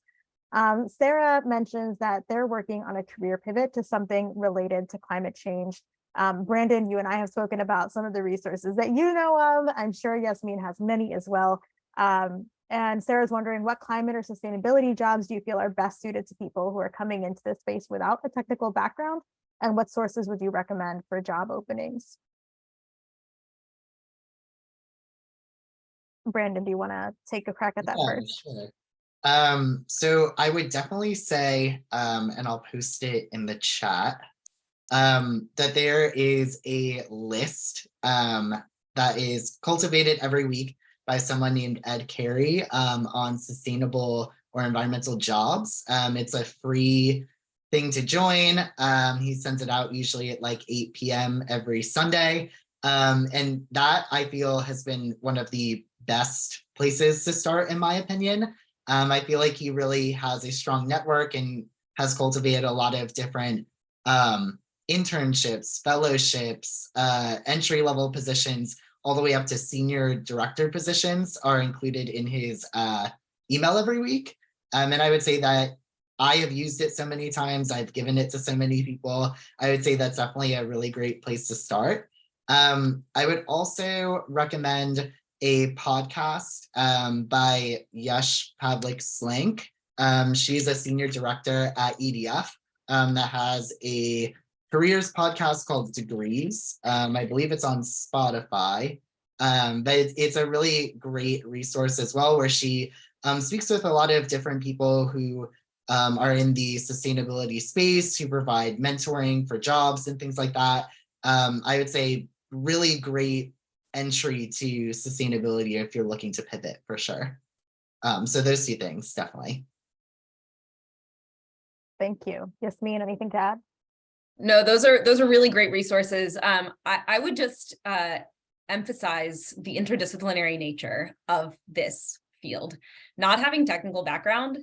Sarah mentions that they're working on a career pivot to something related to climate change. Brandon, you and I have spoken about some of the resources that you know of. I'm sure Yasmin has many as well. And Sarah's wondering, what climate or sustainability jobs do you feel are best suited to people who are coming into this space without a technical background? And what sources would you recommend for job openings? Brandon, do you want to take a crack at that first? Sure. So I would definitely say, and I'll post it in the chat, that there is a list that is cultivated every week by someone named Ed Carey on sustainable or environmental jobs. It's a free thing to join. He sends it out usually at like 8 p.m. every Sunday. And that I feel has been one of the best places to start, in my opinion. I feel like he really has a strong network and has cultivated a lot of different internships, fellowships, entry-level positions, all the way up to senior director positions are included in his email every week. And I would say that I have used it so many times. I've given it to so many people. I would say that's definitely a really great place to start. I would also recommend a podcast by Yash Pavlik Slink. She's a senior director at EDF that has a careers podcast called Degrees. I believe it's on Spotify, but it's a really great resource as well, where she speaks with a lot of different people who are in the sustainability space, who provide mentoring for jobs and things like that. I would say really great entry to sustainability if you're looking to pivot, for sure. So those two things, definitely. Thank you. Yasmin, anything to add? No, those are really great resources. I would just emphasize the interdisciplinary nature of this field. Not having technical background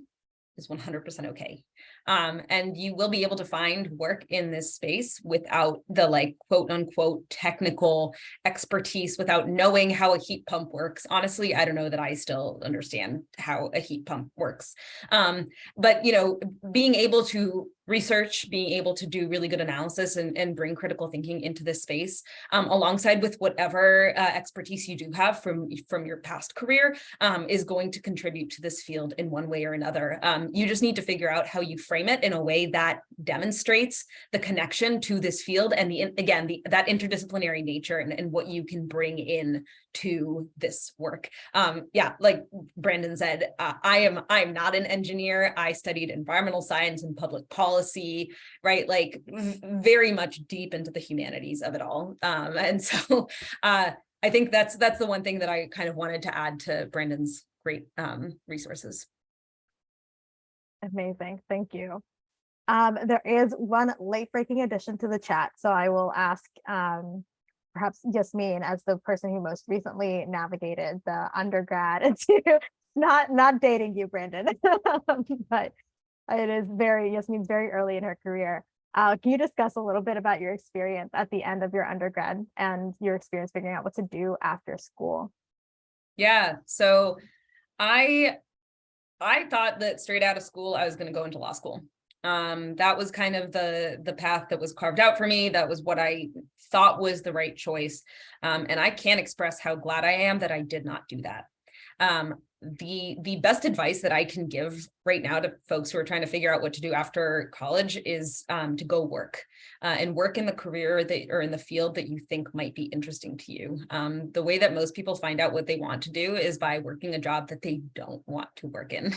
is 100% okay. And you will be able to find work in this space without the like quote unquote technical expertise, without knowing how a heat pump works. Honestly, I don't know that I still understand how a heat pump works. But you know, being able to research, being able to do really good analysis and bring critical thinking into this space, alongside with whatever expertise you do have from your past career, is going to contribute to this field in one way or another. You just need to figure out how you frame it in a way that demonstrates the connection to this field and that interdisciplinary nature and what you can bring in to this work. Yeah, like Brandon said, I am not an engineer. I studied environmental science and public policy, right? Like very much deep into the humanities of it all. And so I think that's the one thing that I kind of wanted to add to Brandon's great resources. Amazing. Thank you. There is one late breaking addition to the chat. So I will ask perhaps Yasmin, as the person who most recently navigated the undergrad into not dating you, Brandon, but it is Yasmin's very early in her career. Can you discuss a little bit about your experience at the end of your undergrad and your experience figuring out what to do after school? Yeah, so I thought that straight out of school, I was going to go into law school. That was kind of the path that was carved out for me. That was what I thought was the right choice. And I can't express how glad I am that I did not do that. The best advice that I can give right now to folks who are trying to figure out what to do after college is to go work and work in the career that or in the field that you think might be interesting to you. The way that most people find out what they want to do is by working a job that they don't want to work in.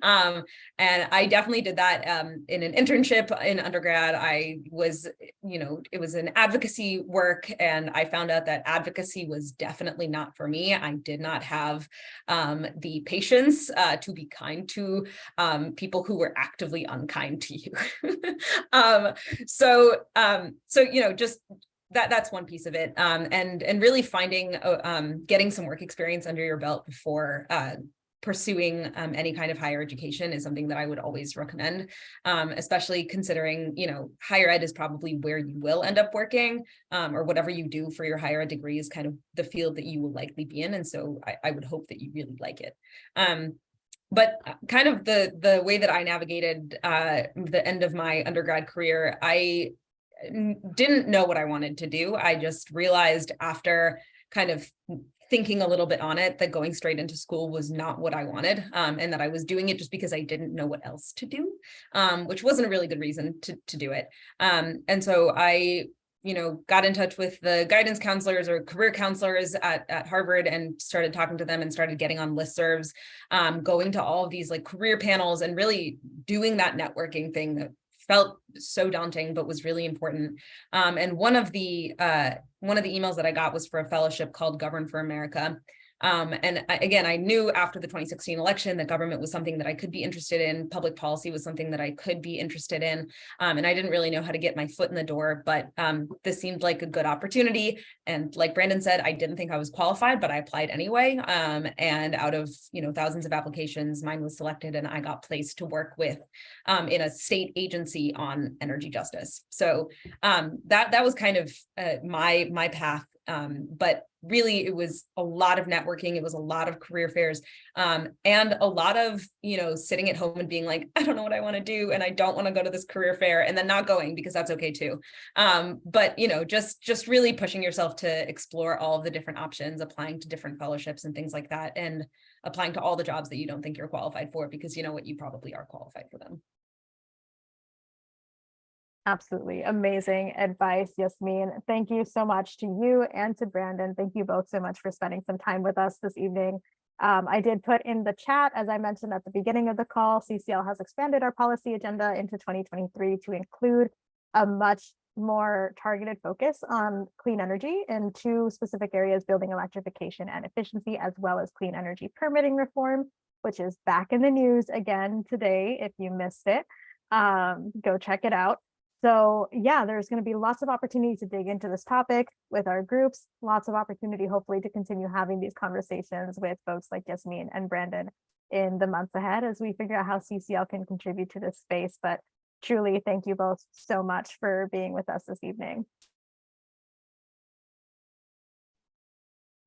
And I definitely did that in an internship in undergrad. I was, it was an advocacy work, and I found out that advocacy was definitely not for me. I did not have the patience to be kind to people who were actively unkind to you. So just that's one piece of it. And really finding, getting some work experience under your belt before pursuing any kind of higher education is something that I would always recommend, especially considering, higher ed is probably where you will end up working, or whatever you do for your higher ed degree is kind of the field that you will likely be in. And so I would hope that you really like it. But kind of the way that I navigated the end of my undergrad career, I didn't know what I wanted to do. I just realized after kind of thinking a little bit on it that going straight into school was not what I wanted, and that I was doing it just because I didn't know what else to do, which wasn't a really good reason to do it. And so I got in touch with the guidance counselors or career counselors at Harvard and started talking to them and started getting on listservs, going to all of these like career panels and really doing that networking thing that felt so daunting, but was really important. And one of the emails that I got was for a fellowship called Govern for America, And again, I knew after the 2016 election that government was something that I could be interested in. Public policy was something that I could be interested in. And I didn't really know how to get my foot in the door, but this seemed like a good opportunity. And like Brandon said, I didn't think I was qualified, but I applied anyway. And out of, thousands of applications, mine was selected and I got placed to work with in a state agency on energy justice. So that was kind of my path. But really it was a lot of networking. It was a lot of career fairs and a lot of, sitting at home and being like, I don't know what I want to do. And I don't want to go to this career fair, and then not going because that's okay too. But, just really pushing yourself to explore all of the different options, applying to different fellowships and things like that, and applying to all the jobs that you don't think you're qualified for, because you know what, you probably are qualified for them. Absolutely amazing advice, Yasmin. Thank you so much to you and to Brandon. Thank you both so much for spending some time with us this evening. I did put in the chat, as I mentioned at the beginning of the call, CCL has expanded our policy agenda into 2023 to include a much more targeted focus on clean energy in two specific areas: building electrification and efficiency, as well as clean energy permitting reform, which is back in the news again today. If you missed it, go check it out. So yeah, there's going to be lots of opportunity to dig into this topic with our groups, lots of opportunity, hopefully, to continue having these conversations with folks like Yasmin and Brandon in the months ahead as we figure out how CCL can contribute to this space. But truly, thank you both so much for being with us this evening.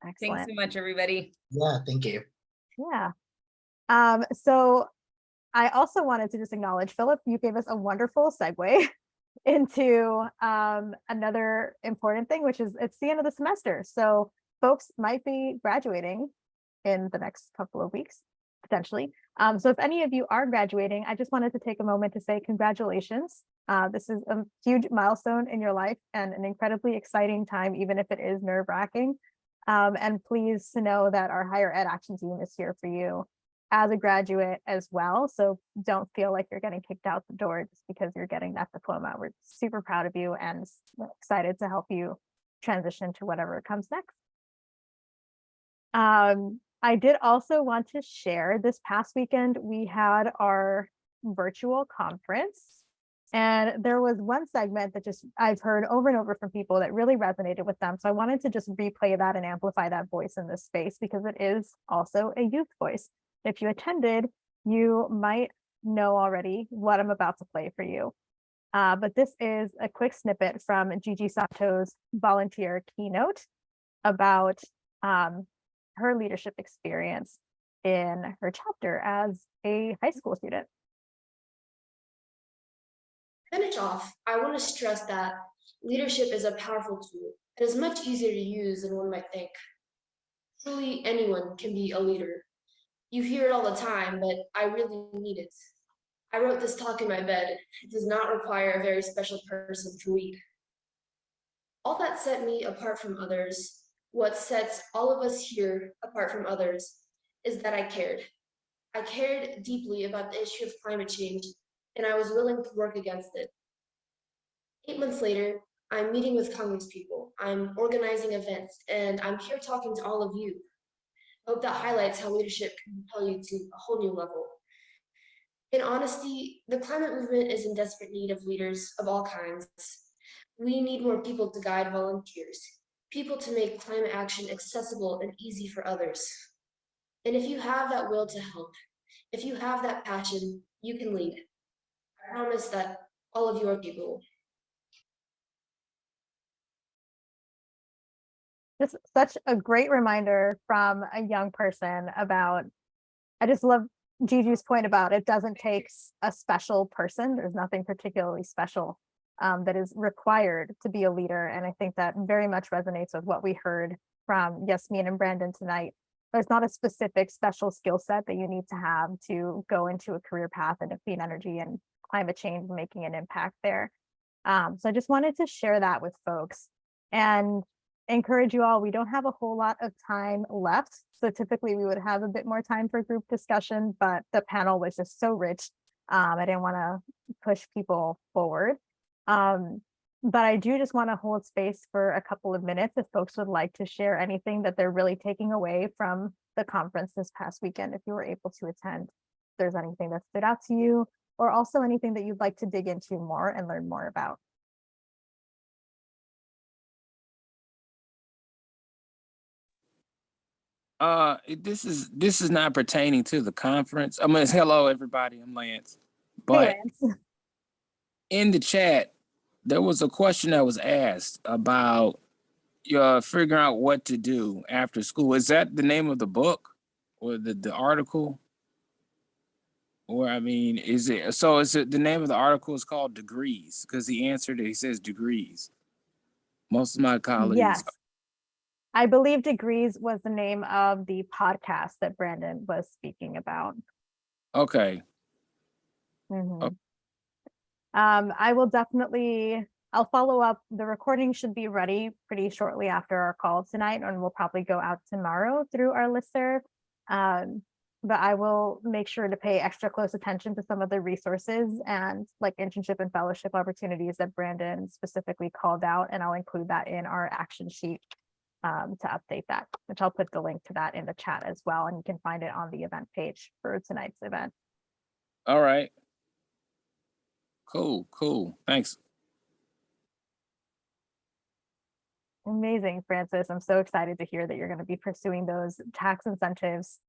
Excellent. Thanks so much, everybody. Yeah, thank you. Yeah. So I also wanted to just acknowledge, Philip, you gave us a wonderful segue into another important thing, which is it's the end of the semester. So folks might be graduating in the next couple of weeks, potentially. So if any of you are graduating, I just wanted to take a moment to say congratulations. This is a huge milestone in your life and an incredibly exciting time, even if it is nerve-wracking. And please to know that our higher ed action team is here for you as a graduate as well. So don't feel like you're getting kicked out the door just because you're getting that diploma. We're super proud of you and excited to help you transition to whatever comes next. I did also want to share, this past weekend, we had our virtual conference, and there was one segment that just I've heard over and over from people that really resonated with them. So I wanted to just replay that and amplify that voice in this space, because it is also a youth voice. If you attended, you might know already what I'm about to play for you. But this is a quick snippet from Gigi Sato's volunteer keynote about her leadership experience in her chapter as a high school student. To finish off, I want to stress that leadership is a powerful tool. It is much easier to use than one might think. Truly, anyone can be a leader. You hear it all the time, but I really need it. I wrote this talk in my bed. It does not require a very special person to lead. All that set me apart from others, what sets all of us here apart from others, is that I cared. I cared deeply about the issue of climate change, and I was willing to work against it. 8 months later, I'm meeting with Congresspeople, I'm organizing events, and I'm here talking to all of you. I hope that highlights how leadership can propel you to a whole new level. In honesty, the climate movement is in desperate need of leaders of all kinds. We need more people to guide volunteers, people to make climate action accessible and easy for others. And if you have that will to help, if you have that passion, you can lead. I promise that all of you are capable. Just such a great reminder from a young person about, I just love Gigi's point about it doesn't take a special person. There's nothing particularly special that is required to be a leader. And I think that very much resonates with what we heard from Yasmin and Brandon tonight. There's not a specific special skill set that you need to have to go into a career path into clean energy and climate change, making an impact there. So I just wanted to share that with folks and encourage you all. We don't have a whole lot of time left. So typically we would have a bit more time for group discussion, but the panel was just so rich. I didn't want to push people forward. But I do just want to hold space for a couple of minutes if folks would like to share anything that they're really taking away from the conference this past weekend, if you were able to attend. If there's anything that stood out to you, or also anything that you'd like to dig into more and learn more about. This is not pertaining to the conference. I mean, hello everybody, I'm Lance. Hey, But Lance. in the chat, there was a question that was asked about figuring out what to do after school. Is that the name of the book or the article? Or I mean, is it the name of the article is called Degrees? Because he answered it, he says degrees. Most of my colleagues. Yes. I believe Degrees was the name of the podcast that Brandon was speaking about. Okay. Mhm. I will definitely, I'll follow up. The recording should be ready pretty shortly after our call tonight, and we'll probably go out tomorrow through our listserv. But I will make sure to pay extra close attention to some of the resources and like internship and fellowship opportunities that Brandon specifically called out, and I'll include that in our action sheet to update that, which I'll put the link to that in the chat as well, and you can find it on the event page for tonight's event. All right. Cool. Thanks. Amazing, Francis. I'm so excited to hear that you're going to be pursuing those tax incentives.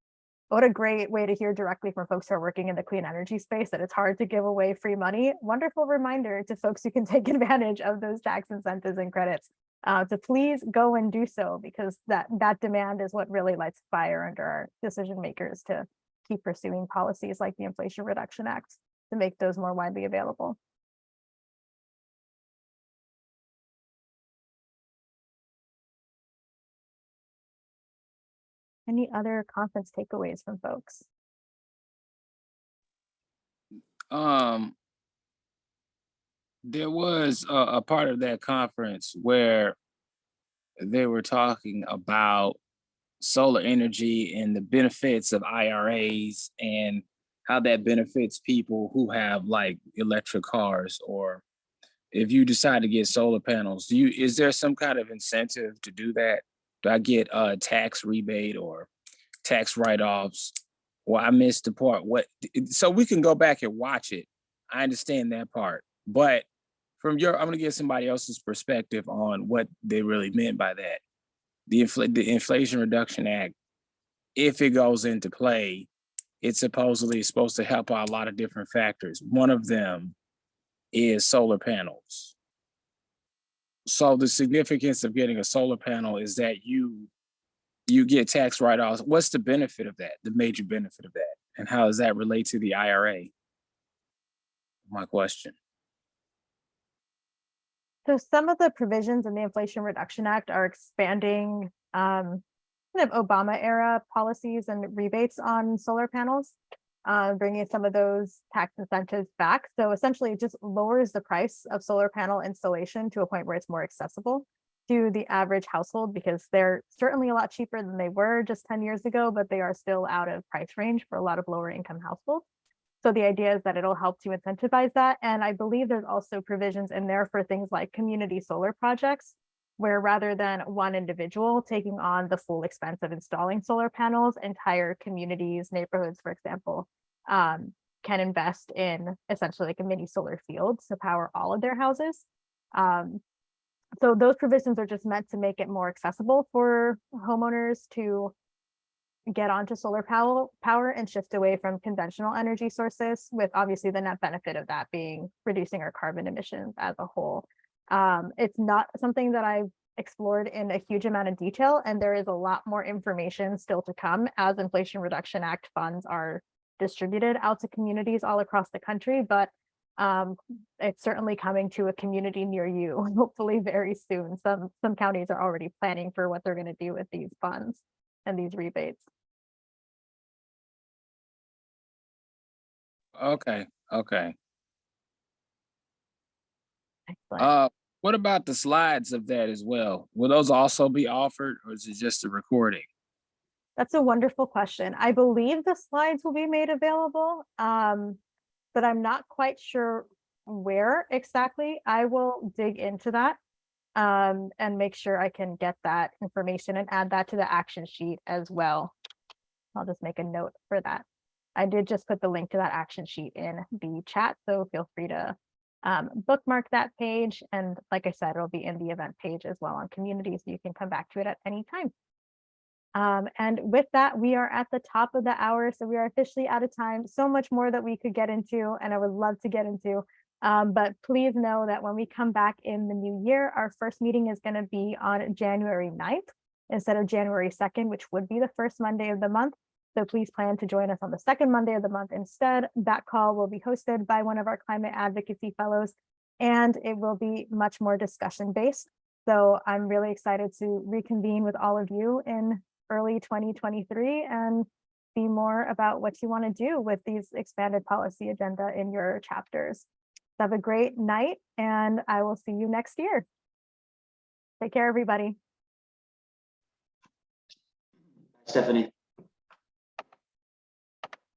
What a great way to hear directly from folks who are working in the clean energy space that it's hard to give away free money. Wonderful reminder to folks who can take advantage of those tax incentives and credits to please go and do so, because that demand is what really lights fire under our decision makers to keep pursuing policies like the Inflation Reduction Act to make those more widely available. Any other conference takeaways from folks? There was a part of that conference where they were talking about solar energy and the benefits of IRAs and how that benefits people who have like electric cars, or if you decide to get solar panels, is there some kind of incentive to do that? Do I get a tax rebate or tax write-offs? Well, I missed the part. So we can go back and watch it. I understand that part, but I'm gonna get somebody else's perspective on what they really meant by that. The Inflation Reduction Act, if it goes into play, it's supposedly supposed to help out a lot of different factors. One of them is solar panels. So the significance of getting a solar panel is that you get tax write-offs. What's the benefit of that? The major benefit of that, and how does that relate to the IRA? My question. So some of the provisions in the Inflation Reduction Act are expanding kind of Obama era policies and rebates on solar panels, bringing some of those tax incentives back. So essentially it just lowers the price of solar panel installation to a point where it's more accessible to the average household, because they're certainly a lot cheaper than they were just 10 years ago, but they are still out of price range for a lot of lower income households. So the idea is that it'll help to incentivize that. And I believe there's also provisions in there for things like community solar projects, where rather than one individual taking on the full expense of installing solar panels, entire communities, neighborhoods, for example, can invest in essentially like a mini solar field to power all of their houses. So those provisions are just meant to make it more accessible for homeowners to get onto solar power and shift away from conventional energy sources, with obviously the net benefit of that being reducing our carbon emissions as a whole. It's not something that I've explored in a huge amount of detail, and there is a lot more information still to come as Inflation Reduction Act funds are distributed out to communities all across the country, but it's certainly coming to a community near you, hopefully very soon. Some counties are already planning for what they're going to do with these funds and these rebates. Okay. Excellent. What about the slides of that as well? Will those also be offered, or is it just a recording? That's a wonderful question. I believe the slides will be made available, but I'm not quite sure where exactly, I will dig into that and make sure I can get that information and add that to the action sheet as well. I'll just make a note for that. I did just put the link to that action sheet in the chat, so feel free to bookmark that page. And like I said, it'll be in the event page as well on community, so you can come back to it at any time. And with that, we are at the top of the hour, so we are officially out of time. So much more that we could get into, and I would love to get into. But please know that when we come back in the new year, our first meeting is going to be on January 9th instead of January 2nd, which would be the first Monday of the month. So please plan to join us on the second Monday of the month instead. That call will be hosted by one of our climate advocacy fellows, and it will be much more discussion based. So I'm really excited to reconvene with all of you in early 2023 and see more about what you want to do with these expanded policy agenda in your chapters. Have a great night, and I will see you next year. Take care, everybody. Stephanie.